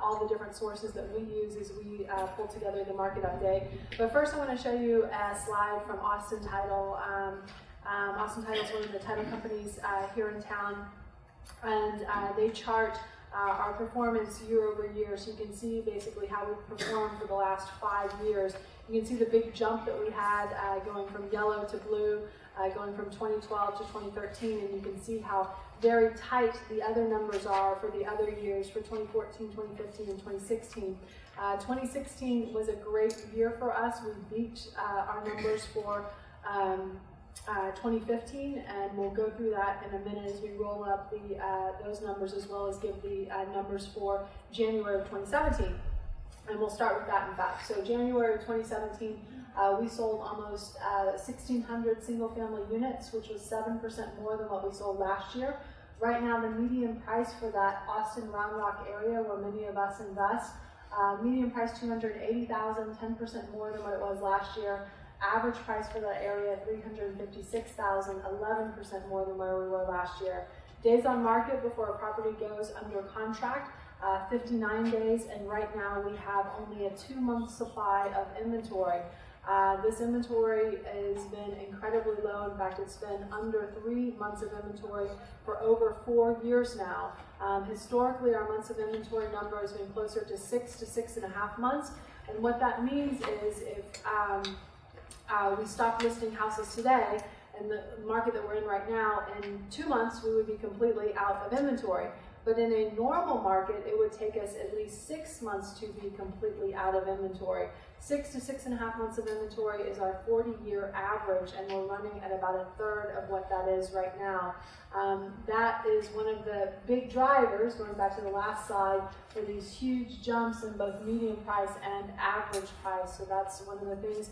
all the different sources that we use as we pull together the market update. But first I want to show you a slide from Austin Title. Austin Title is one of the title companies here in town, and they chart our performance year over year, so you can see basically how we've performed for the last 5 years. You can see the big jump that we had going from yellow to blue, going from 2012 to 2013, and you can see how very tight the other numbers are for the other years, for 2014, 2015, and 2016. 2016 was a great year for us. We beat our numbers for 2015, and we'll go through that in a minute as we roll up those numbers, as well as give the numbers for January of 2017. And we'll start with that, in fact. So January of 2017, we sold almost 1,600 single-family units, which was 7% more than what we sold last year. Right now, the median price for that Austin Round Rock area, where many of us invest, median price $280,000, 10% more than what it was last year. Average price for that area, $356,000, 11% more than where we were last year. Days on market before a property goes under contract, 59 days, and right now we have only a 2-month supply of inventory. This inventory has been incredibly low. In fact, it's been under 3 months of inventory for over 4 years now. Historically, our months of inventory number has been closer to 6 to 6.5 months, and what that means is if we stop listing houses today, in the market that we're in right now, in 2 months we would be completely out of inventory. But in a normal market, it would take us at least 6 months to be completely out of inventory. 6 to 6.5 months of inventory is our 40-year average, and we're running at about 1/3 of what that is right now. That is one of the big drivers, going back to the last slide, for these huge jumps in both median price and average price. So that's one of the things,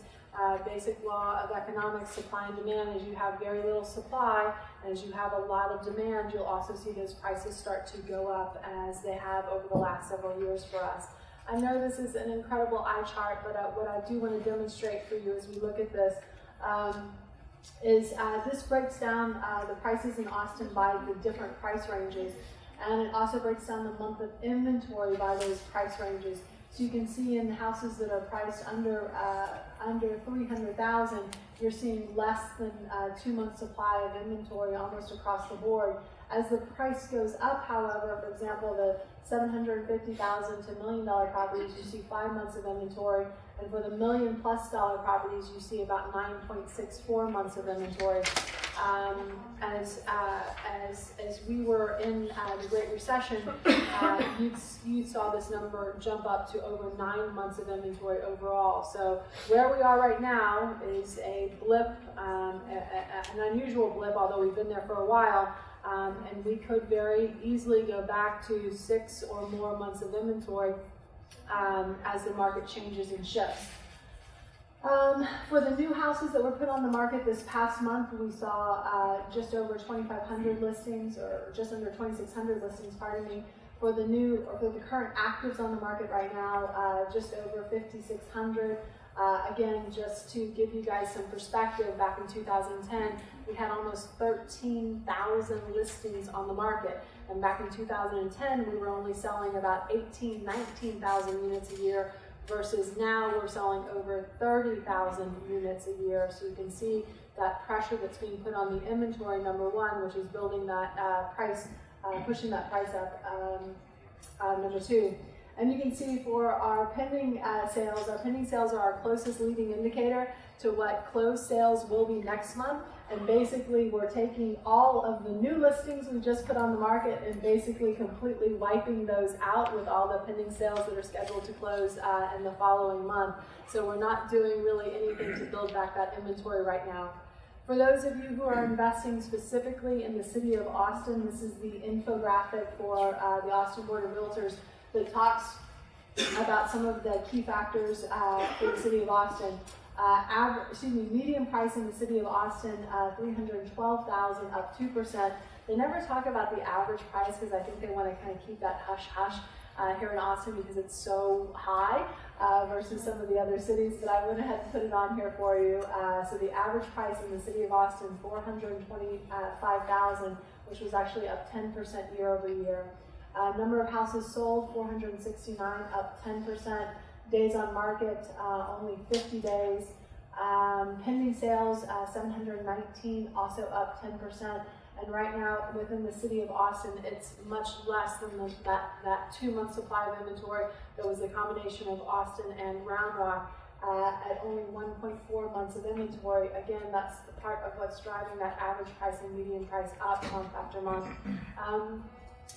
basic law of economics, supply and demand. As you have very little supply, and as you have a lot of demand, you'll also see those prices start to go up, as they have over the last several years for us. I know this is an incredible eye chart, but what I do want to demonstrate for you as we look at this is this breaks down the prices in Austin by the different price ranges, and it also breaks down the month of inventory by those price ranges. So you can see in houses that are priced under $300,000, you're seeing less than 2 months supply of inventory almost across the board. As the price goes up, however, for example, the $750,000 to $1 million properties, you see 5 months of inventory, and for the $1 million+ properties, you see about 9.64 months of inventory. As we were in the Great Recession, you saw this number jump up to over 9 months of inventory overall. So where we are right now is a blip, an unusual blip, although we've been there for a while, and we could very easily go back to 6 or more months of inventory as the market changes and shifts. For the new houses that were put on the market this past month, we saw just over 2,500 listings, or just under 2,600 listings, pardon me. For the current actives on the market right now, just over 5,600. Again, just to give you guys some perspective, back in 2010, we had almost 13,000 listings on the market. And back in 2010, we were only selling about 19,000 units a year, versus now we're selling over 30,000 units a year. So you can see that pressure that's being put on the inventory, number one, which is building that price, pushing that price up, number two. And you can see for our pending sales are our closest leading indicator to what closed sales will be next month. And basically, we're taking all of the new listings we just put on the market and basically completely wiping those out with all the pending sales that are scheduled to close in the following month. So we're not doing really anything to build back that inventory right now. For those of you who are investing specifically in the city of Austin, this is the infographic for the Austin Board of Realtors that talks about some of the key factors for the city of Austin. Median price in the city of Austin, $312,000, up 2%. They never talk about the average price because I think they want to kind of keep that hush-hush here in Austin because it's so high versus some of the other cities, but I went ahead and put it on here for you. So the average price in the city of Austin, $425,000, which was actually up 10% year over year. Number of houses sold, 469, up 10%. Days on market, only 50 days. Pending sales, 719, also up 10%. And right now, within the city of Austin, it's much less than that 2-month supply of inventory. That was a combination of Austin and Round Rock at only 1.4 months of inventory. Again, that's the part of what's driving that average price and median price up month after month.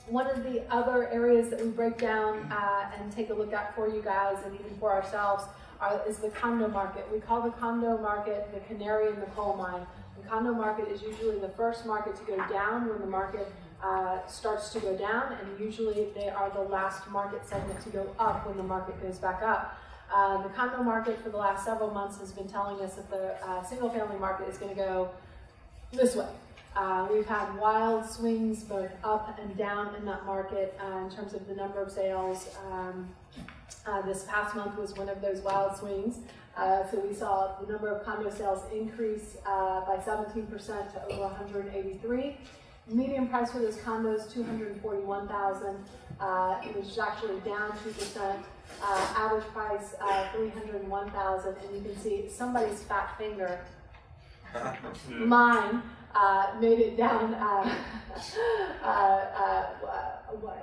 One of the other areas that we break down and take a look at for you guys and even for ourselves is the condo market. We call the condo market the canary in the coal mine. The condo market is usually the first market to go down when the market starts to go down, and usually they are the last market segment to go up when the market goes back up. The condo market for the last several months has been telling us that the single family market is going to go this way. We've had wild swings both up and down in that market in terms of the number of sales. This past month was one of those wild swings. So we saw the number of condo sales increase by 17% to over 183. Median price for those condos, $241,000, which is actually down 2%. Average price, $301,000, and you can see somebody's fat finger, mine, made it down.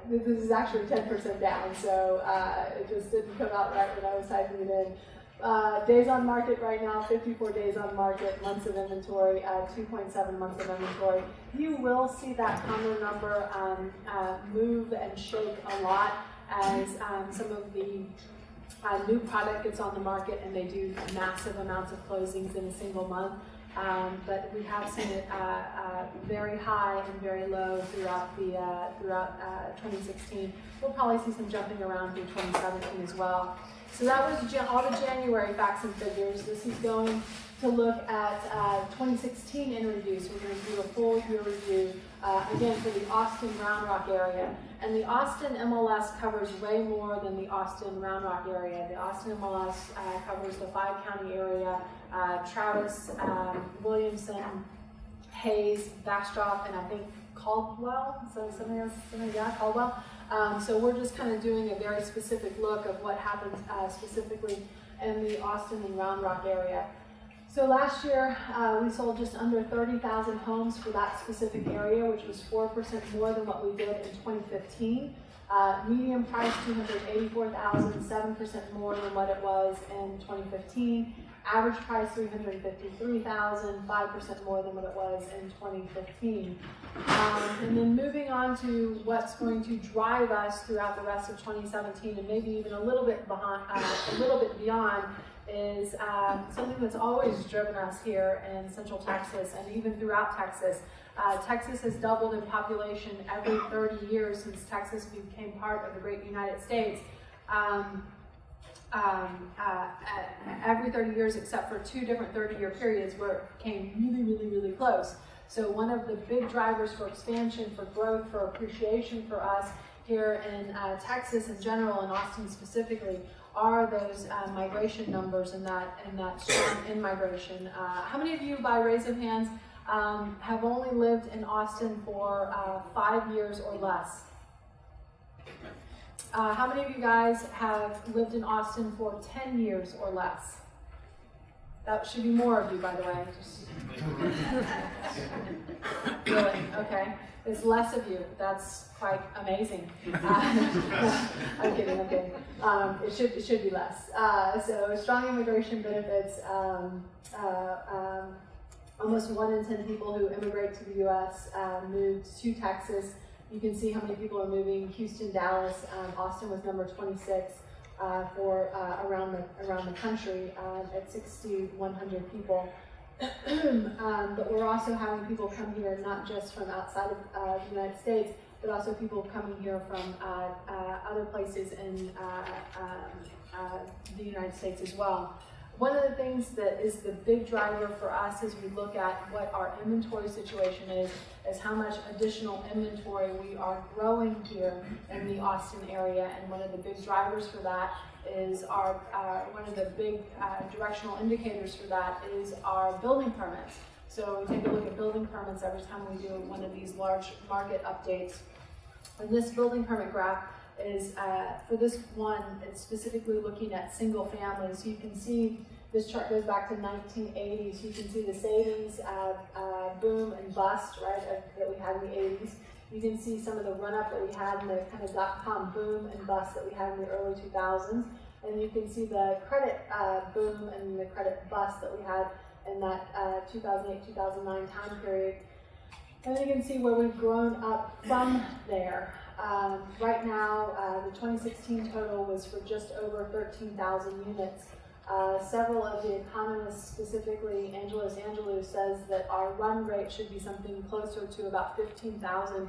This is actually 10% down, so it just didn't come out right when I was typing it in. Days on market right now, 54 days on market, months of inventory, 2.7 months of inventory. You will see that condo number move and shake a lot as some of the new product gets on the market and they do massive amounts of closings in a single month. But we have seen it very high and very low throughout 2016. We'll probably see some jumping around through 2017 as well. So that was all the January facts and figures. This is going to look at 2016 in review. So we're going to do a full year review, again, for the Austin Round Rock area. And the Austin MLS covers way more than the Austin Round Rock area. The Austin MLS covers the 5-county area, Travis, Williamson, Hayes, Bastrop, and I think Caldwell. So Caldwell. So we're just kind of doing a very specific look of what happened specifically in the Austin and Round Rock area. So last year, we sold just under 30,000 homes for that specific area, which was 4% more than what we did in 2015. Median price, $284,000, 7% more than what it was in 2015. Average price, $353,000, 5% more than what it was in 2015. And then moving on to what's going to drive us throughout the rest of 2017, and maybe even a little bit beyond, is something that's always driven us here in Central Texas and even throughout Texas. Texas has doubled in population every 30 years since Texas became part of the great United States. Every 30 years except for 2 different 30-year periods where it came really close. So one of the big drivers for expansion, for growth, for appreciation for us here in Texas in general and Austin specifically are those migration numbers and that strong in-migration. How many of you, by raise of hands, have only lived in Austin for 5 years or less? How many of you guys have lived in Austin for 10 years or less? That should be more of you, by the way. Really? Okay. It's less of you. That's quite amazing. I'm kidding. It should be less. So strong immigration benefits. Almost 1 in 10 people who immigrate to the U.S. moved to Texas. You can see how many people are moving. Houston, Dallas, Austin was number 26 for around the country at 6,100 people. But we're also having people come here not just from outside of the United States, but also people coming here from other places in the United States as well. One of the things that is the big driver for us as we look at what our inventory situation is how much additional inventory we are growing here in the Austin area. And one of the big drivers for that is one of the big directional indicators for that is our building permits. So we take a look at building permits every time we do one of these large market updates. And this building permit graph is, for this one, it's specifically looking at single families. So you can see this chart goes back to 1980, so you can see the savings boom and bust, right, that we had in the 80s. You can see some of the run-up that we had in the kind of dot-com boom and bust that we had in the early 2000s. And you can see the credit boom and the credit bust that we had in that 2008-2009 time period. And you can see where we've grown up from there. Right now, the 2016 total was for just over 13,000 units. Several of the economists, specifically Angelos Angelou, says that our run rate should be something closer to about 15,000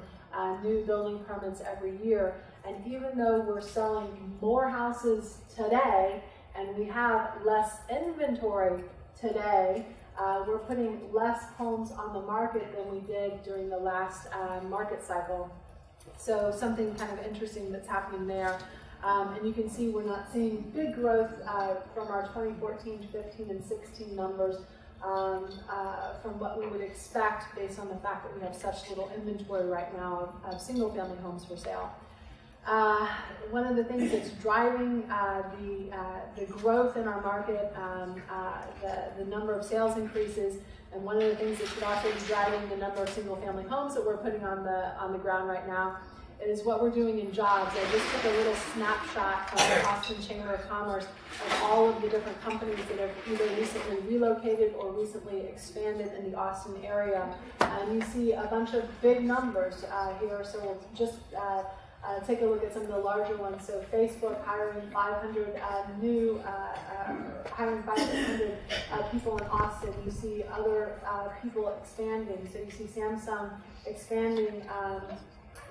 new building permits every year. And even though we're selling more houses today and we have less inventory today, we're putting less homes on the market than we did during the last market cycle. So something kind of interesting that's happening there. And you can see we're not seeing big growth from our 2014, 15, and 16 numbers from what we would expect based on the fact that we have such little inventory right now of single-family homes for sale. One of the things that's driving the growth in our market, the number of sales increases, and one of the things that could also be driving the number of single-family homes that we're putting on the ground right now is what we're doing in jobs. I just took a little snapshot from the Austin Chamber of Commerce of all of the different companies that have either recently relocated or recently expanded in the Austin area. And you see a bunch of big numbers here, so we'll just take a look at some of the larger ones. So Facebook hiring 500 hiring 500 people in Austin. You see other people expanding. So you see Samsung expanding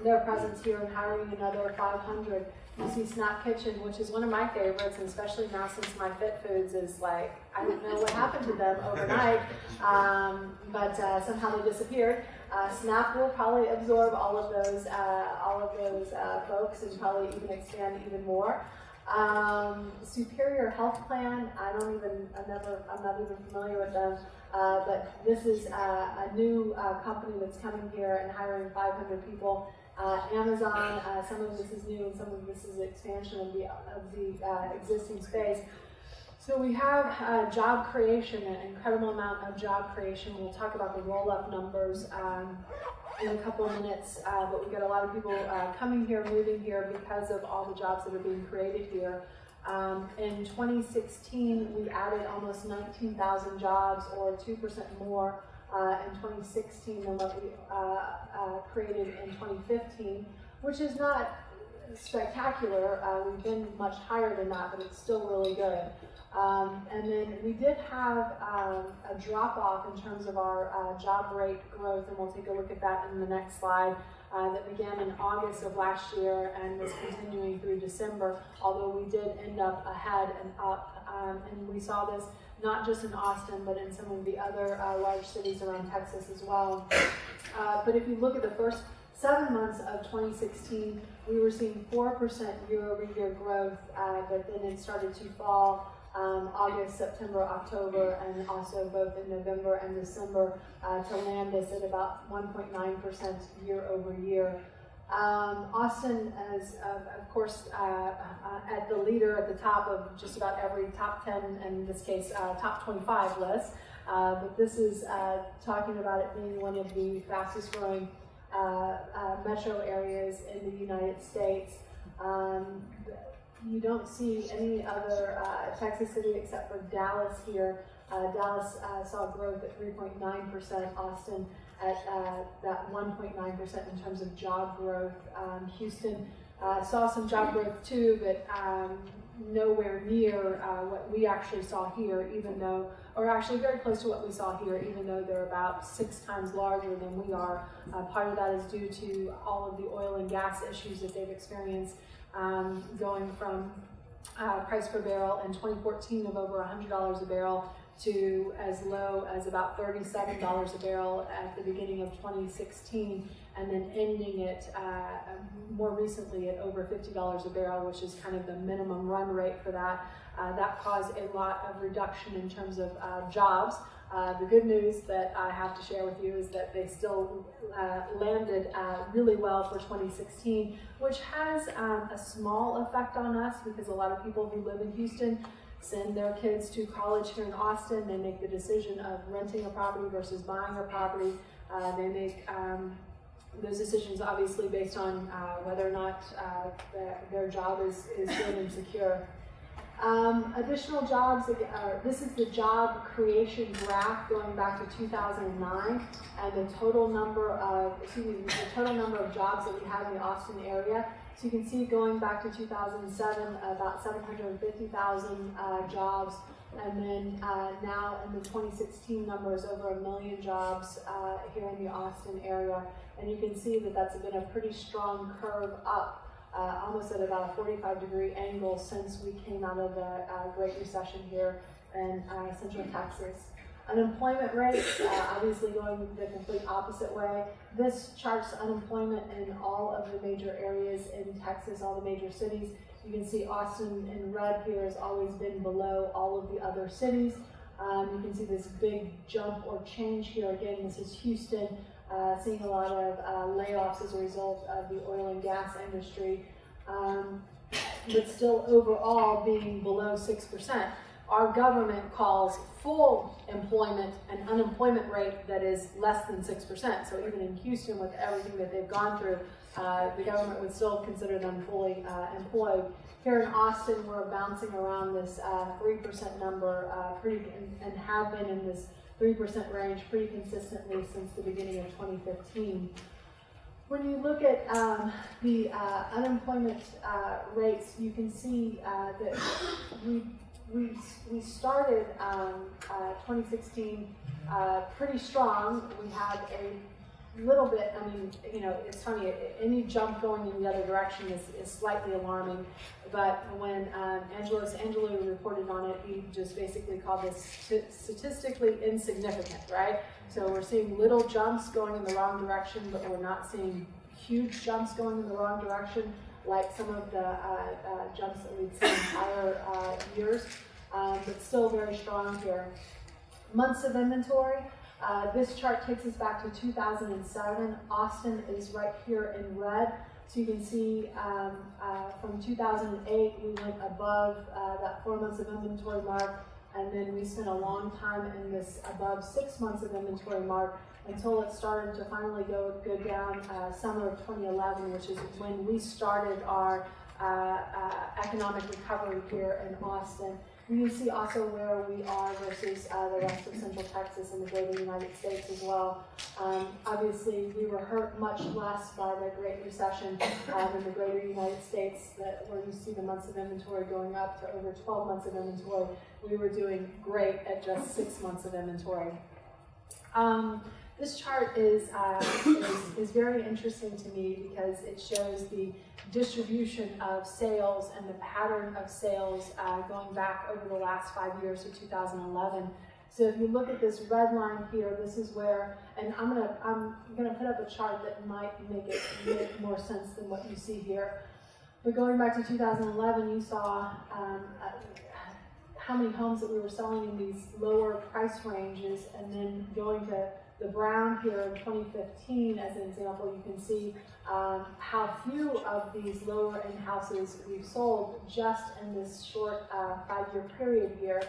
their presence here and hiring another 500. You see Snap Kitchen, which is one of my favorites, and especially now since my Fit Foods is like, I don't know what happened to them overnight, but somehow they disappeared. Snap will probably absorb all of those folks and probably even expand even more. Superior Health Plan, I'm not even familiar with them, but this is a new company that's coming here and hiring 500 people. Amazon, some of this is new and some of this is expansion of the existing space. So we have job creation, an incredible amount of job creation. We'll talk about the roll-up numbers in a couple of minutes, but we've got a lot of people coming here, moving here because of all the jobs that are being created here. In 2016, we added almost 19,000 jobs, or 2% more in 2016 than what we created in 2015, which is not spectacular. We've been much higher than that, but it's still really good. And then we did have a drop-off in terms of our job rate growth, and we'll take a look at that in the next slide, that began in August of last year and was continuing through December, although we did end up ahead and up. And we saw this not just in Austin, but in some of the other large cities around Texas as well. But if you look at the first 7 months of 2016, we were seeing 4% year-over-year growth, but then it started to fall August, September, October, and also both in November and December to land us at about 1.9% year-over-year. Austin is, of course, at the leader at the top of just about every top 10, and in this case, top 25 list. But this is talking about it being one of the fastest growing metro areas in the United States. You don't see any other Texas city except for Dallas here. Dallas saw growth at 3.9%, Austin at that 1.9% in terms of job growth. Houston saw some job growth too, but nowhere near what we actually saw here, even though, or actually very close to what we saw here, even though they're about 6 times larger than we are. Part of that is due to all of the oil and gas issues that they've experienced, going from price per barrel in 2014 of over $100 a barrel to as low as about $37 a barrel at the beginning of 2016, and then ending it more recently at over $50 a barrel, which is kind of the minimum run rate for that. That caused a lot of reduction in terms of jobs. The good news that I have to share with you is that they still landed really well for 2016, which has a small effect on us because a lot of people who live in Houston send their kids to college here in Austin. They make the decision of renting a property versus buying a property. They make those decisions obviously based on whether or not their job is good and secure. Additional jobs, this is the job creation graph going back to 2009, and the total number of jobs that we have in the Austin area. So you can see going back to 2007, about 750,000 jobs, and then now in the 2016 numbers, over 1 million jobs here in the Austin area. And you can see that that's been a pretty strong curve up. Almost at about a 45-degree angle since we came out of the Great Recession here in Central Texas. Unemployment rates, obviously going the complete opposite way. This charts unemployment in all of the major areas in Texas, all the major cities. You can see Austin in red here has always been below all of the other cities. You can see this big jump or change here. Again, this is Houston. Seeing a lot of layoffs as a result of the oil and gas industry, but still overall being below 6%. Our government calls full employment an unemployment rate that is less than 6%. So even in Houston, with everything that they've gone through, the government would still consider them fully employed. Here in Austin, we're bouncing around this 3% number and have been in this 3% range pretty consistently since the beginning of 2015. When you look at the unemployment rates, you can see that we started 2016 pretty strong. We had a little bit, I mean, you know, it's funny, any jump going in the other direction is slightly alarming, but when Angelou reported on it, he just basically called this statistically insignificant, right? So we're seeing little jumps going in the wrong direction, but we're not seeing huge jumps going in the wrong direction, like some of the jumps that we'd seen in prior years, but still very strong here. Months of inventory. This chart takes us back to 2007. Austin is right here in red. So you can see from 2008, we went above that 4 months of inventory mark, and then we spent a long time in this above 6 months of inventory mark until it started to finally go down summer of 2011, which is when we started our economic recovery here in Austin. You can see also where we are versus the rest of Central Texas and the greater United States as well. Obviously, we were hurt much less by the Great Recession than the greater United States, where you see the months of inventory going up to over 12 months of inventory. We were doing great at just 6 months of inventory. This chart is very interesting to me because it shows the distribution of sales and the pattern of sales going back over the last 5 years to 2011. So if you look at this red line here, this is where, and I'm gonna put up a chart that might make more sense than what you see here. But going back to 2011, you saw how many homes that we were selling in these lower price ranges, and then going to the brown here in 2015 as an example, you can see how few of these lower end houses we've sold just in this short 5-year period here.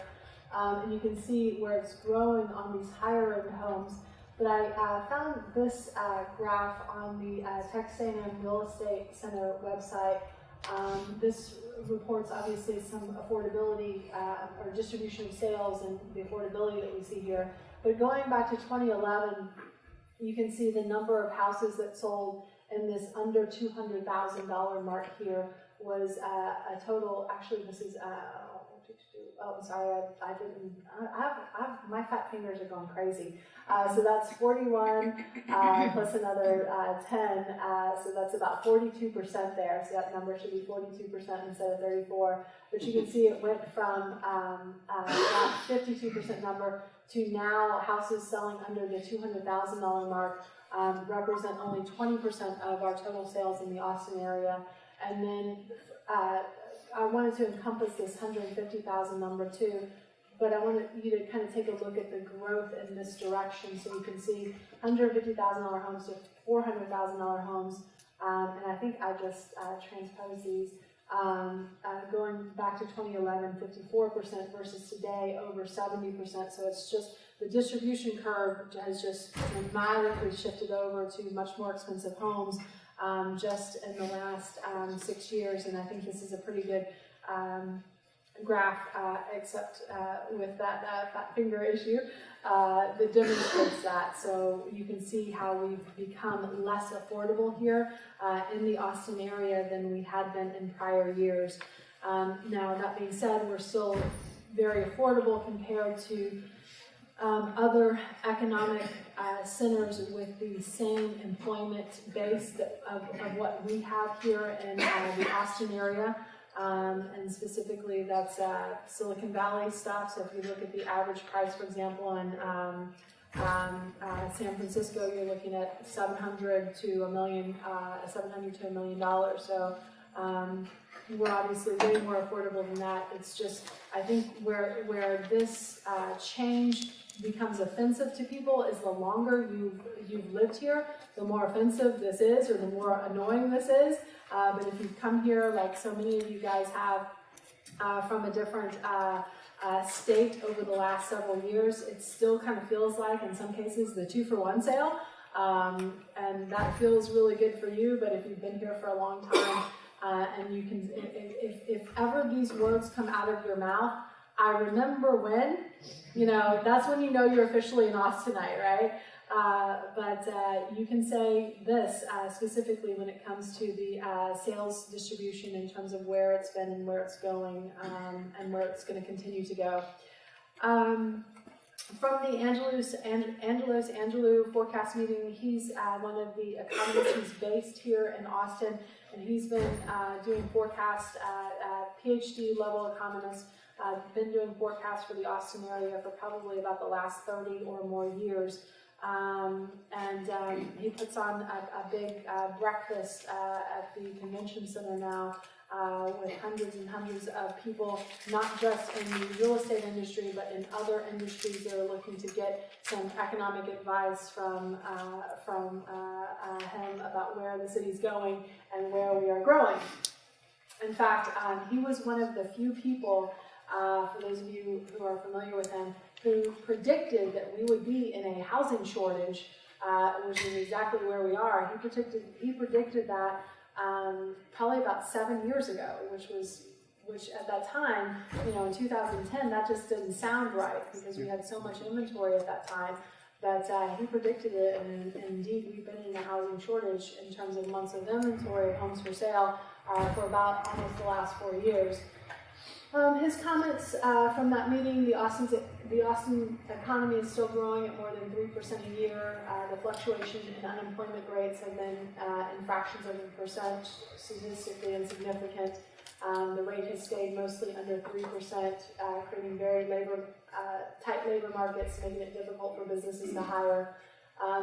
And you can see where it's growing on these higher end homes. But I found this graph on the Texas A&M Real Estate Center website. This reports obviously some affordability or distribution of sales and the affordability that we see here. But going back to 2011, you can see the number of houses that sold in this under $200,000 mark here was a total, actually this is, oh, sorry, my fat fingers are going crazy. So that's 41 plus another 10, so that's about 42% there. So that number should be 42% instead of 34. But you can see it went from that 52% number to now houses selling under the $200,000 mark represent only 20% of our total sales in the Austin area. And then I wanted to encompass this 150,000 number too. but I want you to kind of take a look at the growth in this direction, so you can see $150,000 homes to $400,000 homes, and I think I just transposed these. Going back to 2011, 54% versus today over 70%. So it's just the distribution curve has just dramatically shifted over to much more expensive homes just in the last 6 years. And I think this is a pretty good graph, except with that fat finger issue, that demonstrates that. So you can see how we've become less affordable here in the Austin area than we had been in prior years. Now, that being said, we're still very affordable compared to other economic centers with the same employment base of what we have here in the Austin area. And specifically, that's Silicon Valley stuff. So if you look at the average price, for example, in San Francisco, you're looking at $700 to $1 million. So we're obviously way more affordable than that. It's just, I think where this change becomes offensive to people is the longer you've lived here, the more offensive this is, or the more annoying this is. But if you've come here, like so many of you guys have, from a different state over the last several years, it still kind of feels like, in some cases, the 2-for-1 sale. And that feels really good for you, but if you've been here for a long time, and you can, if ever these words come out of your mouth, I remember when, that's when you know you're officially an Austinite, right? But you can say this specifically when it comes to the sales distribution in terms of where it's been and where it's going, and where it's going to continue to go. From the Angelou forecast meeting, he's one of the economists who's based here in Austin, and he's been doing forecasts, PhD level economist, been doing forecasts for the Austin area for probably about the last 30 or more years. And he puts on a big breakfast at the convention center now, with hundreds and hundreds of people, not just in the real estate industry, but in other industries that are looking to get some economic advice from him about where the city's going and where we are growing. In fact, he was one of the few people, for those of you who are familiar with him, who predicted that we would be in a housing shortage, which is exactly where we are. He predicted that probably about 7 years ago, which at that time, in 2010, that just didn't sound right because we had so much inventory at that time. But he predicted it, and indeed we've been in a housing shortage in terms of months of inventory of homes for sale for about almost the last 4 years. His comments from that meeting: the Austin economy is still growing at more than 3% a year. The fluctuation in unemployment rates have been in fractions of a percent, statistically insignificant. The rate has stayed mostly under 3%, creating very tight labor markets, making it difficult for businesses to hire.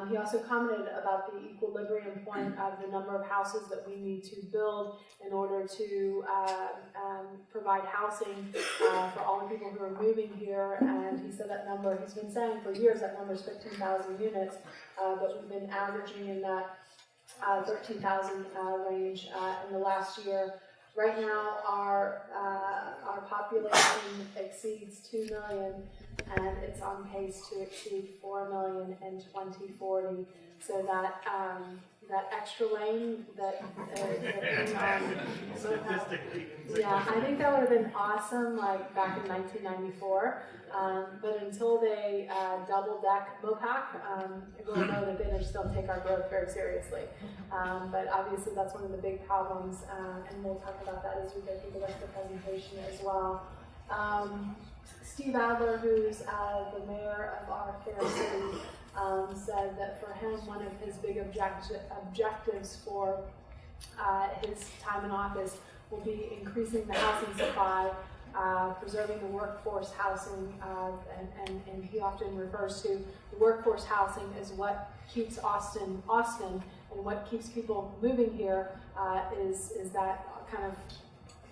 He also commented about the equilibrium point of the number of houses that we need to build in order to provide housing for all the people who are moving here. And he said that number, he's been saying for years, that number is 15,000 units, but we've been averaging in that 13,000 range in the last year. Right now, our population exceeds 2 million, and it's on pace to exceed 4 million in 2040. So that extra lane that yeah, I think that would have been awesome, like back in 1994. But until they double deck MOPAC, we'll know that they just don't take our growth very seriously. But obviously that's one of the big problems, and we'll talk about that as we go through the rest of the presentation as well. Steve Adler, who's the mayor of our fair city, said that for him, one of his big objectives for his time in office will be increasing the housing supply, preserving the workforce housing, and he often refers to the workforce housing as what keeps Austin, and what keeps people moving here is that kind of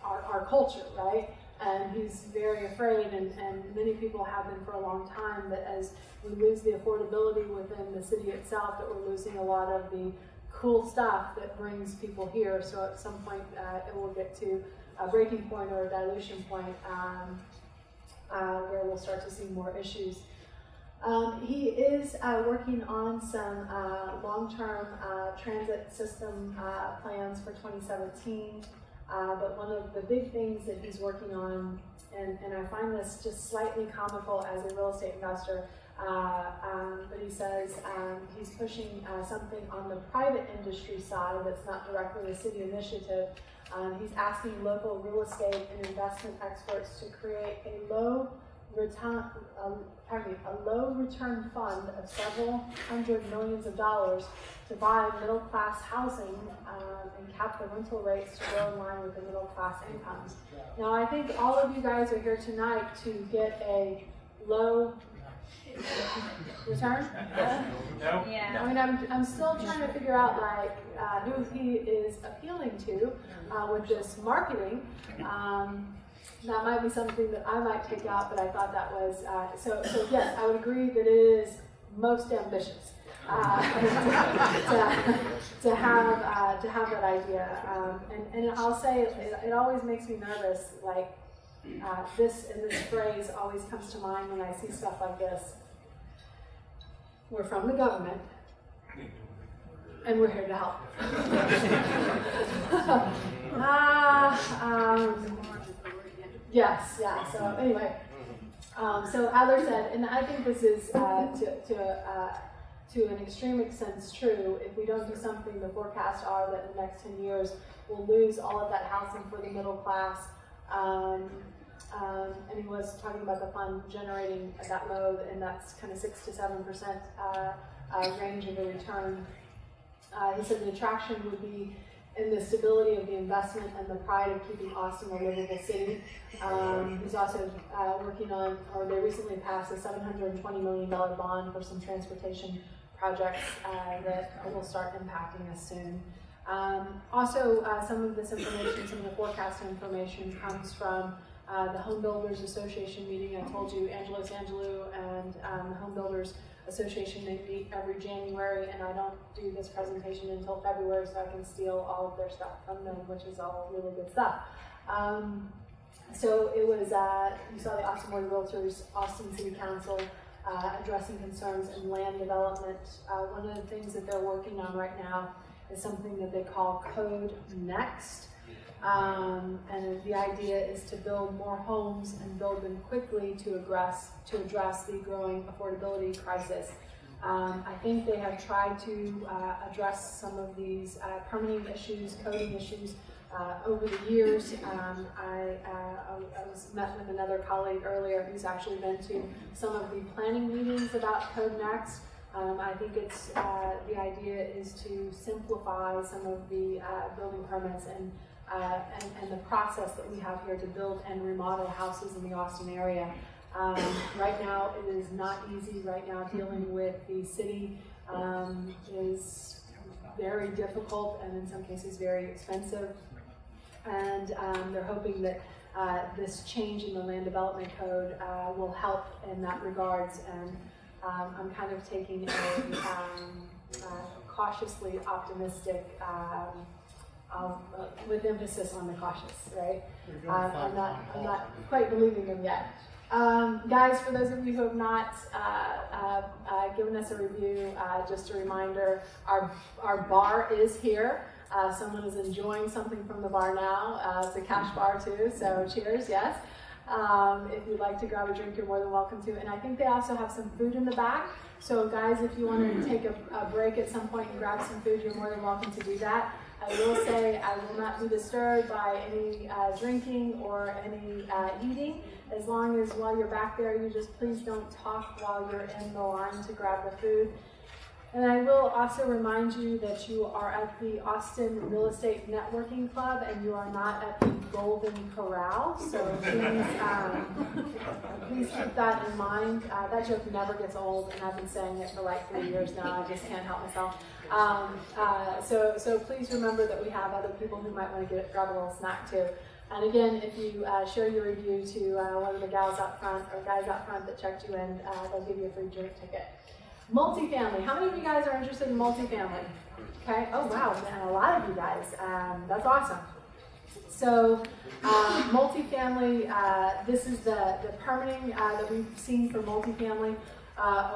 our culture, right? And he's very afraid, and many people have been for a long time, that as we lose the affordability within the city itself, that we're losing a lot of the cool stuff that brings people here. So at some point it will get to a breaking point or a dilution point where we'll start to see more issues. He is working on some long-term transit system plans for 2017. But one of the big things that he's working on, and I find this just slightly comical as a real estate investor, but he says he's pushing something on the private industry side that's not directly a city initiative. He's asking local real estate and investment experts to create a low return fund of several hundred millions of dollars to buy middle-class housing and cap the rental rates to go in line with the middle-class incomes. Now, I think all of you guys are here tonight to get a low return? No. Yeah. I mean, I'm still trying to figure out who he is appealing to with this marketing. That might be something that I might take out, but I thought that was so yes, I would agree that it is most ambitious to have that idea. And I'll say it always makes me nervous. Like this phrase always comes to mind when I see stuff like this. We're from the government, and we're here to help. Yes, yeah. So anyway, so Adler said, and I think this is to an extreme extent true. If we don't do something, the forecasts are that in the next 10 years we'll lose all of that housing for the middle class. And he was talking about the fund generating that load, and that's kind of 6 to 7% range of a return. He said the attraction would be in the stability of the investment and the pride of keeping Austin a livable city. He's also working on, or they recently passed a $720 million bond for some transportation projects that will start impacting us soon. Also, some of this information, some of the forecast information comes from the Home Builders Association meeting. I told you, Angelo Sangelou and the Home Builders Association, they meet every January, and I don't do this presentation until February, so I can steal all of their stuff from them, which is all really good stuff. So it was, you saw the Austin Board of Realtors, Austin City Council, addressing concerns in land development. One of the things that they're working on right now is something that they call Code Next. And the idea is to build more homes and build them quickly to address the growing affordability crisis. I think they have tried to address some of these permitting issues, coding issues over the years. I was met with another colleague earlier who's actually been to some of the planning meetings about Code Next. I think it's the idea is to simplify some of the building permits and the process that we have here to build and remodel houses in the Austin area. Right now, it is not easy. Right now, dealing with the city is very difficult and in some cases very expensive. And they're hoping that this change in the land development code will help in that regards. And I'm kind of taking a cautiously optimistic with emphasis on the cautious, right? I'm not quite believing them yet. Guys, for those of you who have not given us a review, just a reminder, our bar is here. Someone is enjoying something from the bar now. It's a cash bar too, so cheers, yes. If you'd like to grab a drink, you're more than welcome to. And I think they also have some food in the back. So guys, if you want to take a break at some point and grab some food, you're more than welcome to do that. I will say I will not be disturbed by any drinking or any eating, as long as while you're back there, you just please don't talk while you're in the line to grab the food. And I will also remind you that you are at the Austin Real Estate Networking Club and you are not at the Golden Corral, so please keep that in mind. That joke never gets old, and I've been saying it for like 3 years now. I just can't help myself. So please remember that we have other people who might want to grab a little snack too. And again, if you show your review to one of the gals out front or guys out front that checked you in, they'll give you a free drink ticket. Multifamily. How many of you guys are interested in multifamily? Okay. Oh wow, man, a lot of you guys. That's awesome. So multifamily. This is the permitting that we've seen for multifamily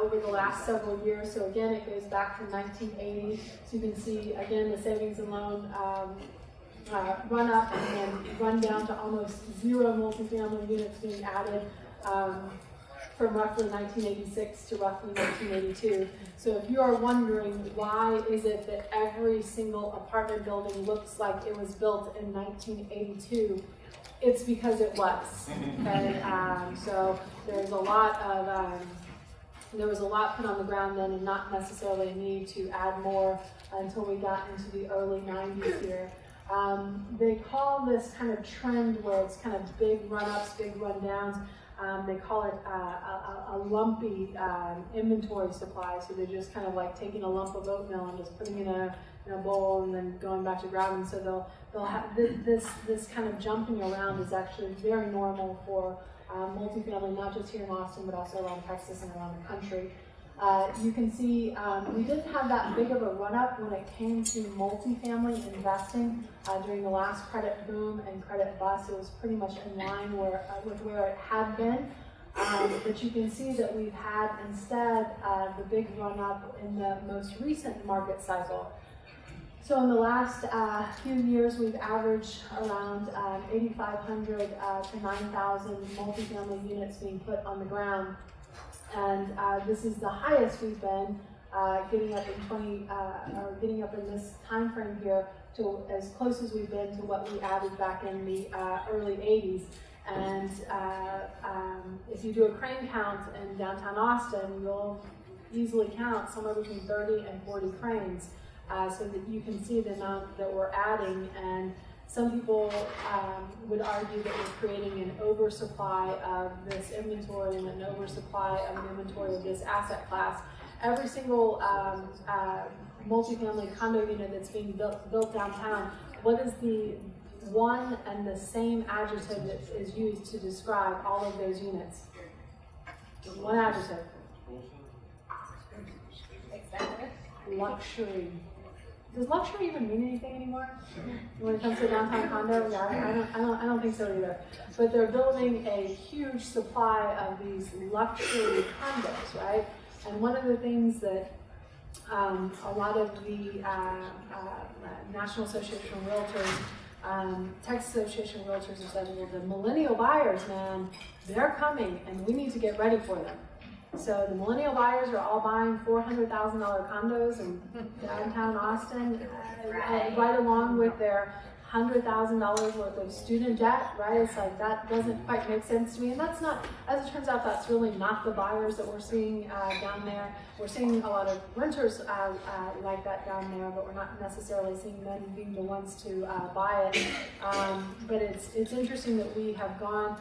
over the last several years. So again, it goes back to 1980. So you can see again the savings and loan. Run up and then run down to almost zero multifamily units being added from roughly 1986 to roughly 1982. So if you are wondering why is it that every single apartment building looks like it was built in 1982, it's because it was. Okay? So there's a lot of there was a lot put on the ground then, and not necessarily a need to add more until we got into the early 90s here. They call this kind of trend where it's kind of big run-ups, big run-downs. They call it a lumpy inventory supply. So they're just kind of like taking a lump of oatmeal and just putting it in a bowl and then going back to ground. So they'll have this kind of jumping around is actually very normal for multifamily, not just here in Austin, but also around Texas and around the country. You can see we didn't have that big of a run-up when it came to multifamily investing during the last credit boom and credit bust. It was pretty much in line with where it had been. But you can see that we've had instead the big run-up in the most recent market cycle. So in the last few years, we've averaged around 8,500 to 9,000 multifamily units being put on the ground. And this is the highest we've been getting up in this time frame here to as close as we've been to what we added back in the early 80s. And if you do a crane count in downtown Austin, you'll easily count somewhere between 30 and 40 cranes, so that you can see the amount that we're adding. And some people would argue that we're creating an oversupply of this inventory and an oversupply of an inventory of this asset class. Every single multifamily condo unit that's being built downtown, what is the one and the same adjective that is used to describe all of those units? One adjective. Expensive. Luxury. Does luxury even mean anything anymore when it comes to downtown condo? Yeah, I don't think so either. But they're building a huge supply of these luxury condos, right? And one of the things that a lot of the National Association of Realtors, Texas Association of Realtors have said, well, the millennial buyers, man, they're coming and we need to get ready for them. So the millennial buyers are all buying $400,000 condos in downtown Austin, right along with their $100,000 worth of student debt, right? It's like, that doesn't quite make sense to me. And that's not, as it turns out, that's really not the buyers that we're seeing down there. We're seeing a lot of renters like that down there, but we're not necessarily seeing them being the ones to buy it. But it's interesting that we have gone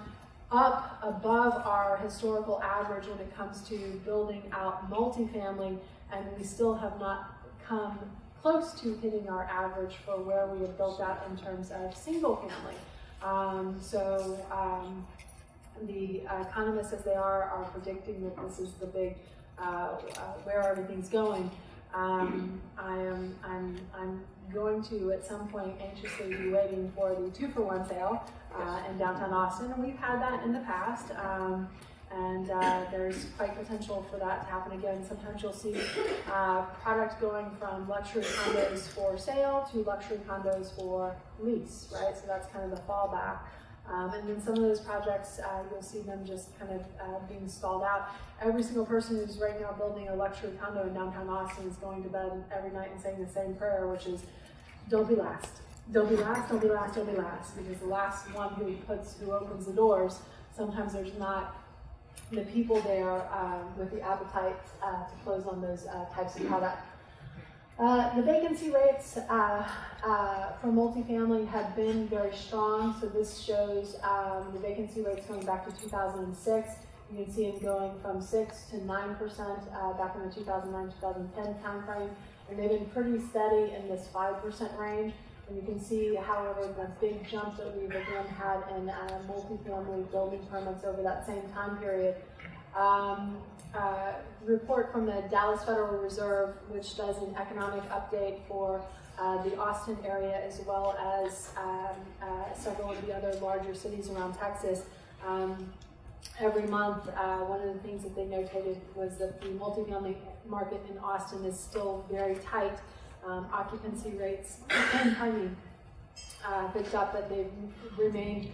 up above our historical average when it comes to building out multifamily, and we still have not come close to hitting our average for where we have built out in terms of single family. The economists, as they are predicting that this is the big where everything's going. I'm going to at some point anxiously be waiting for the 2-for-1 sale in downtown Austin, and we've had that in the past, and there's quite potential for that to happen again. Sometimes you'll see product going from luxury condos for sale to luxury condos for lease, right? So that's kind of the fallback. And then some of those projects, you'll see them just kind of being stalled out. Every single person who's right now building a luxury condo in downtown Austin is going to bed every night and saying the same prayer, which is, don't be last. Don't be last, don't be last, don't be last. Because the last one who opens the doors, sometimes there's not the people there with the appetite to close on those types of product. The vacancy rates for multifamily have been very strong. So this shows the vacancy rates going back to 2006. You can see them going from 6 to 9% back in the 2009-2010 timeframe, and they've been pretty steady in this 5% range. And you can see, however, the big jump that we've again had in multifamily building permits over that same time period. Report from the Dallas Federal Reserve, which does an economic update for the Austin area as well as several of the other larger cities around Texas. Every month, one of the things that they notated was that the multifamily market in Austin is still very tight. Occupancy rates, picked up that they've remained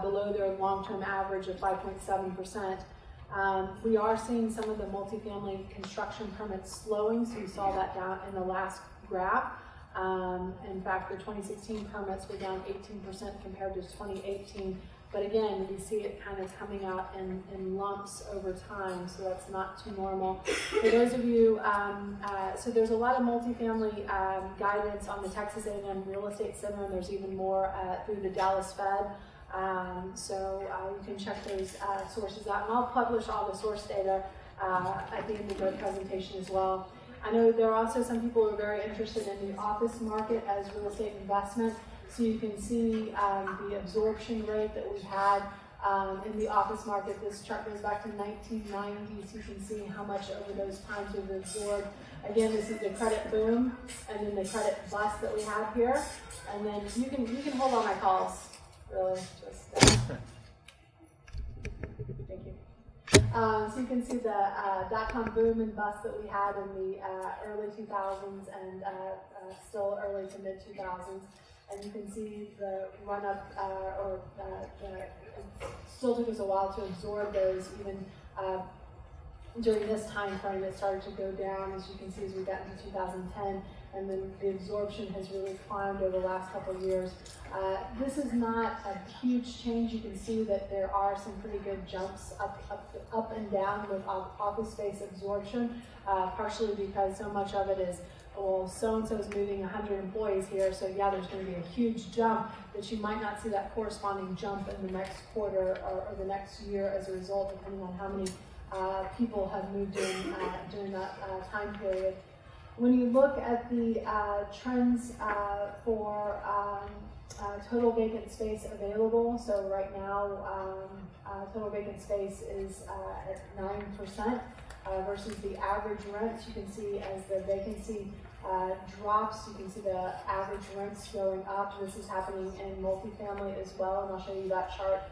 below their long-term average of 5.7%. We are seeing some of the multifamily construction permits slowing, so you saw that down in the last graph. In fact, the 2016 permits were down 18% compared to 2018. But again, we see it kind of coming out in lumps over time, so that's not too normal. For those of you, so there's a lot of multifamily guidance on the Texas A&M Real Estate Center, and there's even more through the Dallas Fed. So you can check those sources out, and I'll publish all the source data at the end of the presentation as well. I know there are also some people who are very interested in the office market as real estate investment. So you can see the absorption rate that we've had in the office market. This chart goes back to 1990, so you can see how much over those times we've absorbed. Again, this is the credit boom and then the credit bust that we have here. And then you can hold all my calls, really, just thank you. So you can see the dot-com boom and bust that we had in the early 2000s and still early to mid 2000s. And you can see the run-up, it still took us a while to absorb those. Even during this time frame, it started to go down, as you can see, as we got into 2010. And then the absorption has really climbed over the last couple of years. This is not a huge change. You can see that there are some pretty good jumps up and down with office space absorption, partially because so much of it is, well, so-and-so is moving 100 employees here, so yeah, there's going to be a huge jump, but you might not see that corresponding jump in the next quarter or the next year as a result, depending on how many people have moved in during that time period. When you look at the trends for total vacant space available, so right now total vacant space is at 9% versus the average rents. You can see as the vacancy drops, you can see the average rents going up. This is happening in multifamily as well, and I'll show you that chart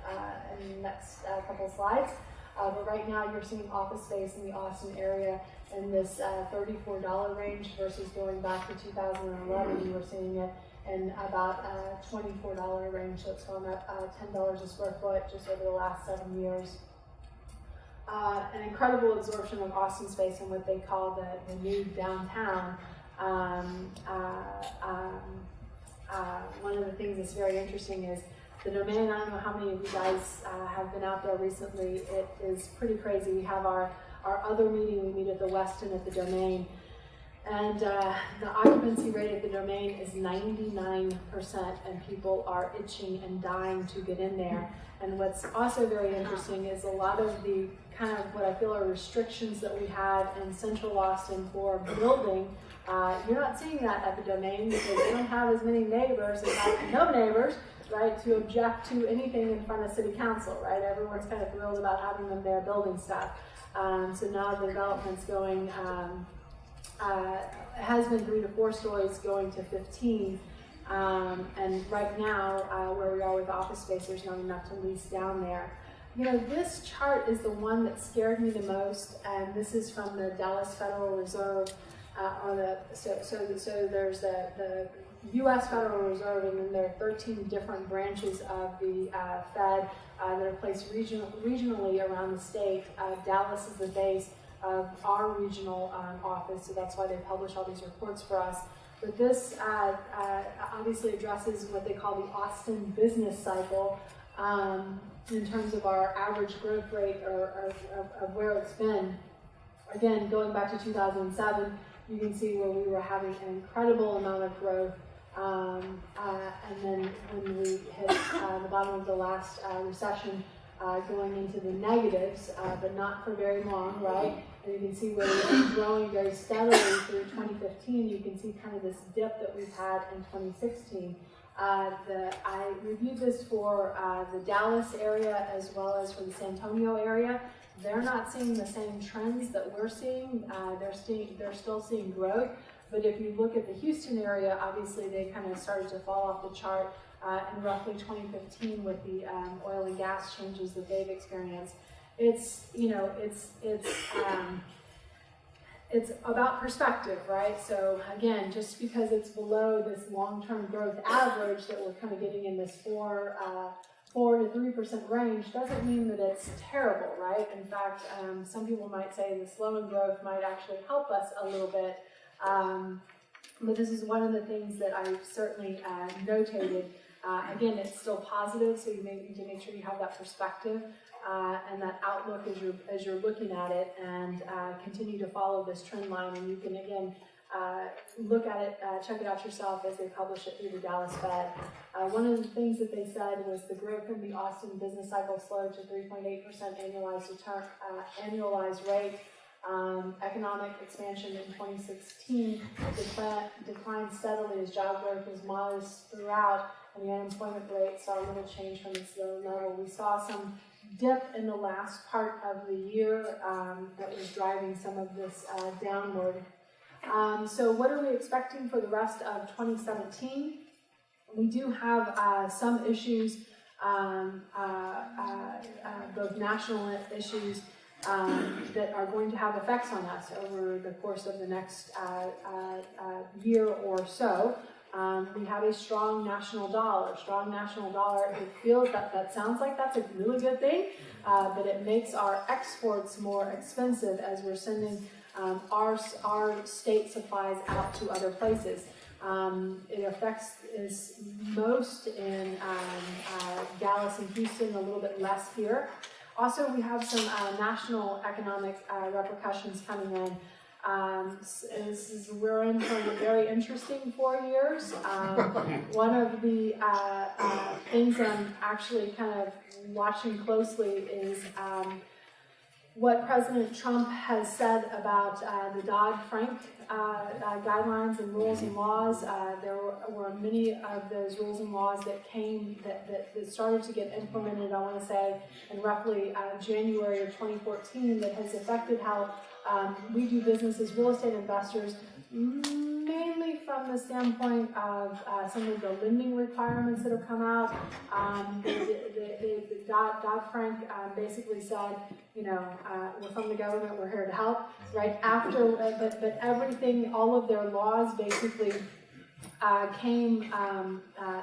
in the next couple slides. But right now you're seeing office space in the Austin area in this $34 range versus going back to 2011, you were seeing it in about $24 range, so it's gone up $10 a square foot just over the last 7 years. An incredible absorption of Austin space in what they call the new downtown. One of the things that's very interesting is the Domain. I don't know how many of you guys have been out there recently. It is pretty crazy. We have our other meeting, we meet at the Westin at the Domain, and the occupancy rate at the Domain is 99%, and people are itching and dying to get in there. And what's also very interesting is a lot of the kind of what I feel are restrictions that we have in Central Austin for building. You're not seeing that at the Domain because they don't have as many neighbors, in fact, no neighbors, right, to object to anything in front of City Council, right? Everyone's kind of thrilled about having them there building stuff. So now the development's going, has been 3 to 4 stories going to 15. And right now, where we are with office space, there's not enough to lease down there. You know, this chart is the one that scared me the most, and this is from the Dallas Federal Reserve. So there's the U.S. Federal Reserve, and then there are 13 different branches of the Fed that are placed regionally around the state. Dallas is the base of our regional office, so that's why they publish all these reports for us. But this obviously addresses what they call the Austin business cycle in terms of our average growth rate of where it's been. Again, going back to 2007, you can see where we were having an incredible amount of growth. And then when we hit the bottom of the last recession, going into the negatives, but not for very long, right? And you can see where we've been growing very steadily through 2015. You can see kind of this dip that we've had in 2016. I reviewed this for the Dallas area as well as for the San Antonio area. They're not seeing the same trends that we're seeing. They're still seeing growth. But if you look at the Houston area, obviously they kind of started to fall off the chart in roughly 2015 with the oil and gas changes that they've experienced. It's about perspective, right? So again, just because it's below this long-term growth average that we're kind of getting in this 4 to 3% range doesn't mean that it's terrible, right? In fact, some people might say the slowing growth might actually help us a little bit. But this is one of the things that I've certainly notated. Again, it's still positive, so you need to make sure you have that perspective and that outlook as you're looking at it, and continue to follow this trend line. And you can again look at it, check it out yourself as they publish it through the Dallas Fed. One of the things that they said was the growth in the Austin business cycle slowed to 3.8% annualized rate. Economic expansion in 2016 declined steadily as job growth was modest throughout, and the unemployment rate saw little change from its low level. We saw some dip in the last part of the year that was driving some of this downward. So what are we expecting for the rest of 2017? We do have some issues, both national issues, that are going to have effects on us over the course of the next year or so. We have a strong national dollar. It feels that sounds like that's a really good thing, but it makes our exports more expensive as we're sending our state supplies out to other places. It affects us most in Dallas and Houston, a little bit less here. Also, we have some national economic repercussions coming in. We're in for a very interesting 4 years. One of the things I'm actually kind of watching closely is what President Trump has said about the Dodd-Frank guidelines and rules and laws. There were many of those rules and laws that started to get implemented, I want to say, in roughly January of 2014, that has affected how we do business as real estate investors, mainly from the standpoint of some of the lending requirements that have come out. The Dodd-Frank basically said, we're from the government, we're here to help. Right after, but everything, all of their laws basically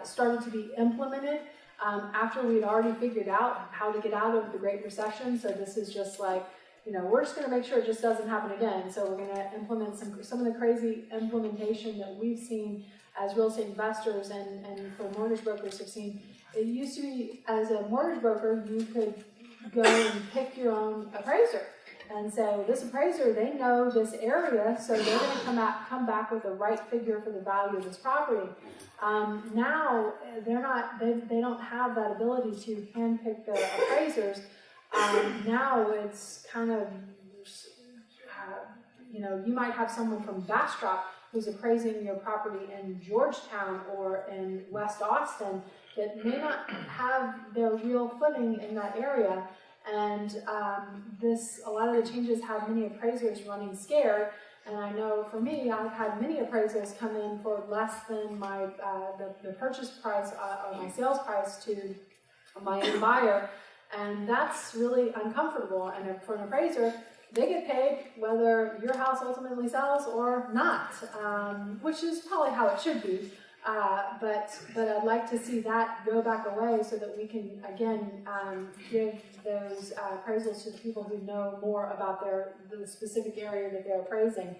started to be implemented after we'd already figured out how to get out of the Great Recession. So this is just like, we're just going to make sure it just doesn't happen again. So we're going to implement some of the crazy implementation that we've seen as real estate investors and for mortgage brokers have seen. It used to be, as a mortgage broker, you could go and pick your own appraiser. And so this appraiser, they know this area, so they're going to come back with the right figure for the value of this property. Now, they don't have that ability to handpick the appraisers. Now it's kind of, you might have someone from Bastrop who's appraising your property in Georgetown or in West Austin that may not have their real footing in that area. And a lot of the changes have many appraisers running scared. And I know for me, I've had many appraisals come in for less than my the purchase price or my sales price to my end buyer. And that's really uncomfortable. And for an appraiser, they get paid whether your house ultimately sells or not, which is probably how it should be. But I'd like to see that go back away so that we can, again, give those appraisals to the people who know more about the specific area that they're appraising.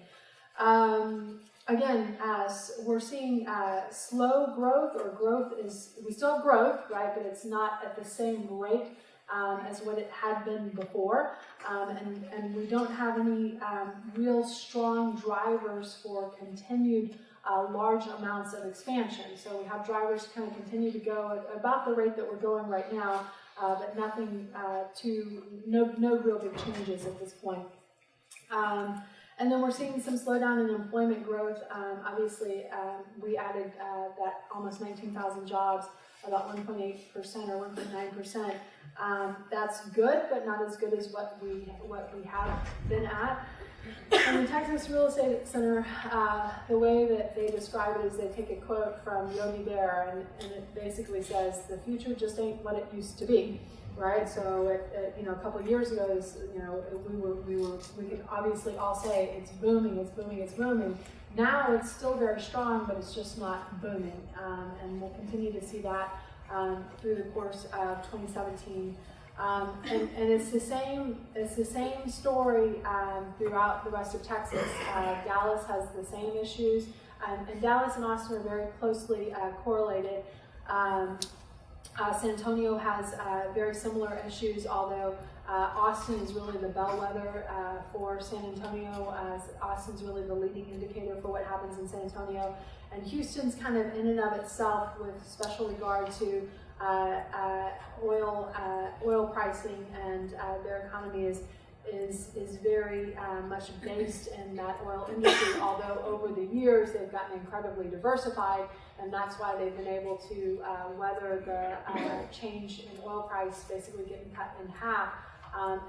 Again, as we're seeing slow growth, or we still have growth, right, but it's not at the same rate as what it had been before, and we don't have any real strong drivers for continued large amounts of expansion. So we have drivers kind of continue to go at about the rate that we're going right now, but no real big changes at this point. And then we're seeing some slowdown in employment growth. Obviously, we added that almost 19,000 jobs, about 1.8% or 1.9%. That's good, but not as good as what we have been at. And the Texas Real Estate Center, the way that they describe it is they take a quote from Yogi Berra, and it basically says, "The future just ain't what it used to be." Right, so a couple of years ago, we could obviously all say it's booming, it's booming, it's booming. Now it's still very strong, but it's just not booming, and we'll continue to see that through the course of 2017. And it's the same story throughout the rest of Texas. Dallas has the same issues, and Dallas and Austin are very closely correlated. San Antonio has very similar issues, although Austin is really the bellwether for San Antonio. Austin's really the leading indicator for what happens in San Antonio. And Houston's kind of in and of itself with special regard to oil pricing, and their economy is very much based in that oil industry, although over the years they've gotten incredibly diversified, and that's why they've been able to weather the change in oil price, basically getting cut in half,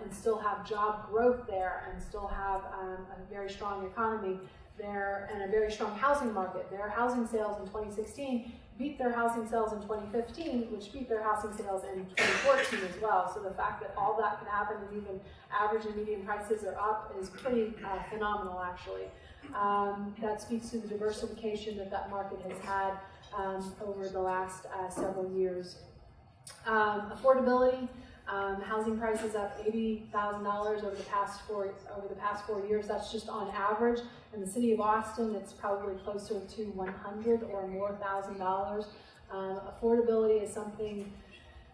and still have job growth there, and still have a very strong economy there, and a very strong housing market. Their housing sales in 2016 beat their housing sales in 2015, which beat their housing sales in 2014 as well. So the fact that all that can happen and even average and median prices are up is pretty phenomenal, actually. That speaks to the diversification that market has had over the last several years. Affordability. Housing prices up $80,000 over the past 4 years. That's just on average. In the city of Austin, it's probably closer to $100,000 or more. Affordability is something,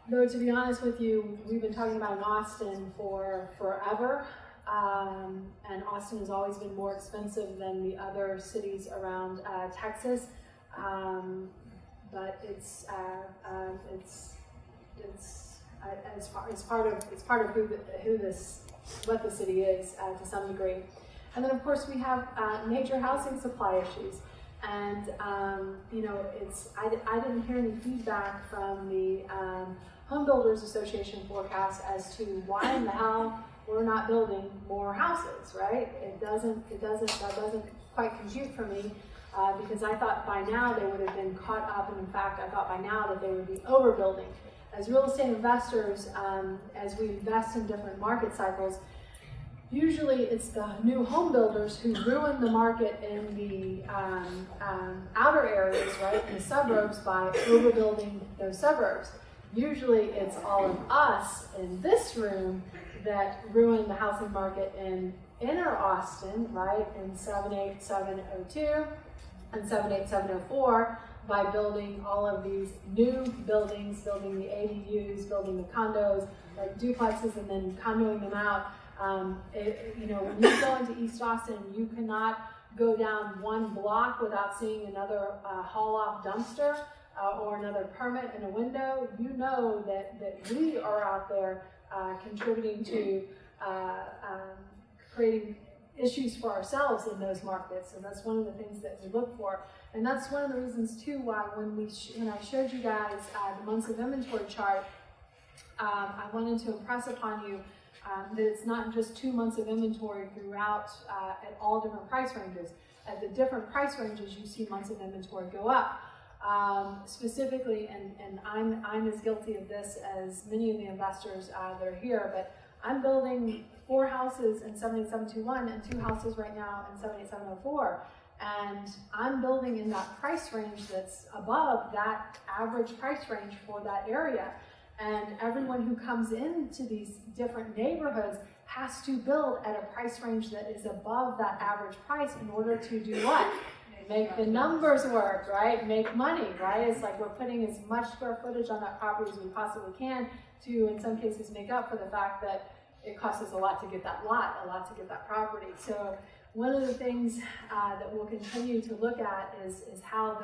though, to be honest with you, we've been talking about in Austin for forever, and Austin has always been more expensive than the other cities around Texas. But it's part of what the city is to some degree. And then of course we have major housing supply issues, and I didn't hear any feedback from the Home Builders Association forecast as to why in the hell we're not building more houses, right? That doesn't quite compute for me. Because I thought by now they would have been caught up, and in fact I thought by now that they would be overbuilding. As real estate investors, as we invest in different market cycles, usually it's the new home builders who ruin the market in the outer areas, right, in the suburbs, by overbuilding those suburbs. Usually it's all of us in this room that ruin the housing market in inner Austin, right, in 78702 and 78704, by building all of these new buildings, building the ADUs, building the condos, like duplexes, and then condoing them out. When you go into East Austin, you cannot go down one block without seeing another haul-off dumpster or another permit in a window. You know that we are out there contributing to creating issues for ourselves in those markets, and that's one of the things that we look for. And that's one of the reasons too why when I showed you guys the months of inventory chart, I wanted to impress upon you that it's not just 2 months of inventory throughout at all different price ranges. At the different price ranges, you see months of inventory go up. Specifically, and I'm as guilty of this as many of the investors that are here, but I'm building 4 houses in 78721 and 2 houses right now in 78704. And I'm building in that price range that's above that average price range for that area. And everyone who comes into these different neighborhoods has to build at a price range that is above that average price in order to do what? Make the numbers work, right? Make money, right? It's like we're putting as much square footage on that property as we possibly can to, in some cases, make up for the fact that it costs us a lot to get that lot, a lot to get that property. So one of the things that we'll continue to look at is how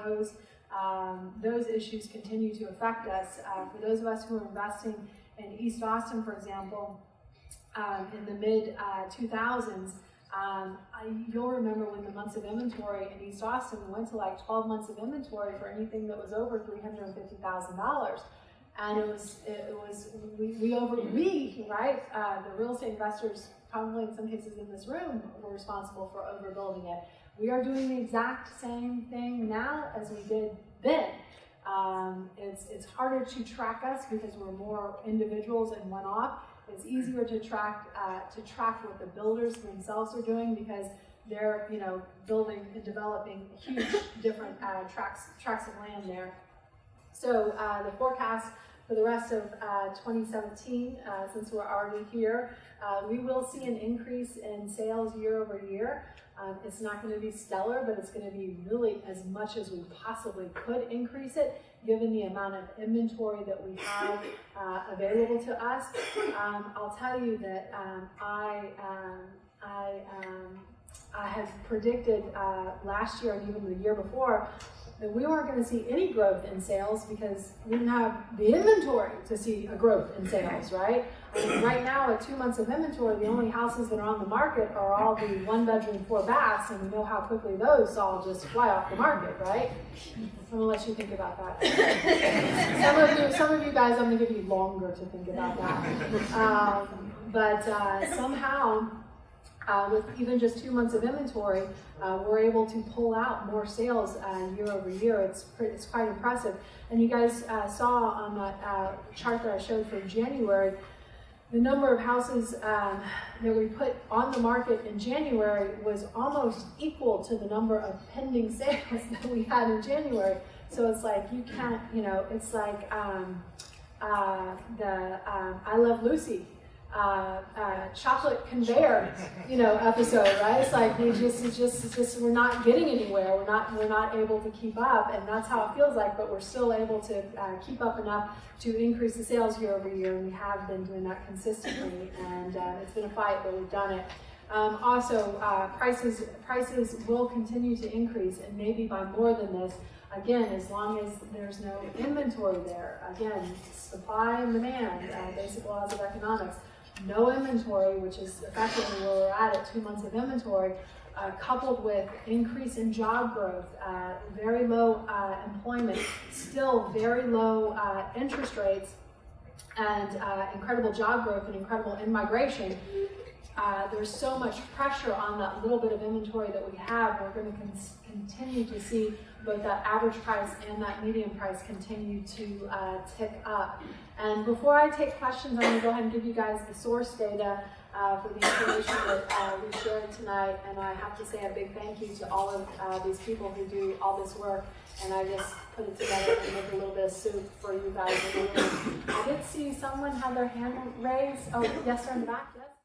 those issues continue to affect us. For those of us who are investing in East Austin, for example, in the mid-2000s, You'll remember when the months of inventory in East Austin went to like 12 months of inventory for anything that was over $350,000. And we, right? The real estate investors, probably in some cases in this room, were responsible for overbuilding it. We are doing the exact same thing now as we did then. It's harder to track us because we're more individuals and one-off. It's easier to track what the builders themselves are doing because they're building and developing huge different tracts of land there. So the forecast for the rest of 2017, since we're already here, we will see an increase in sales year over year. It's not going to be stellar, but it's going to be really as much as we possibly could increase it, given the amount of inventory that we have available to us. I'll tell you that I had predicted last year and even the year before that we weren't going to see any growth in sales because we didn't have the inventory to see a growth in sales, right? I mean, right now, at 2 months of inventory, the only houses that are on the market are all the 1-bedroom, 4 baths, and we know how quickly those all just fly off the market, right? I'm gonna let you think about that. Some of you guys, I'm gonna give you longer to think about that. But somehow, with even just 2 months of inventory, we're able to pull out more sales year over year. It's quite impressive. And you guys saw on that chart that I showed for January, the number of houses that we put on the market in January was almost equal to the number of pending sales that we had in January. So it's like you can't, it's like I Love Lucy. Chocolate conveyor, episode, right? It's like we're not getting anywhere. We're not able to keep up, and that's how it feels like. But we're still able to keep up enough to increase the sales year over year, and we have been doing that consistently. And it's been a fight, but we've done it. Also, prices will continue to increase, and maybe by more than this. Again, as long as there's no inventory there. Again, supply and demand, basic laws of economics. No inventory, which is effectively where we're at 2 months of inventory, coupled with increase in job growth, very low employment, still very low interest rates, and incredible job growth and incredible in-migration. There's so much pressure on that little bit of inventory that we have. We're going to continue to see both that average price and that median price continue to tick up. And before I take questions, I'm going to go ahead and give you guys the source data for the information that we shared tonight. And I have to say a big thank you to all of these people who do all this work. And I just put it together and make a little bit of soup for you guys. I did see someone have their hand raised. Oh, yes, sir, in the back, yes.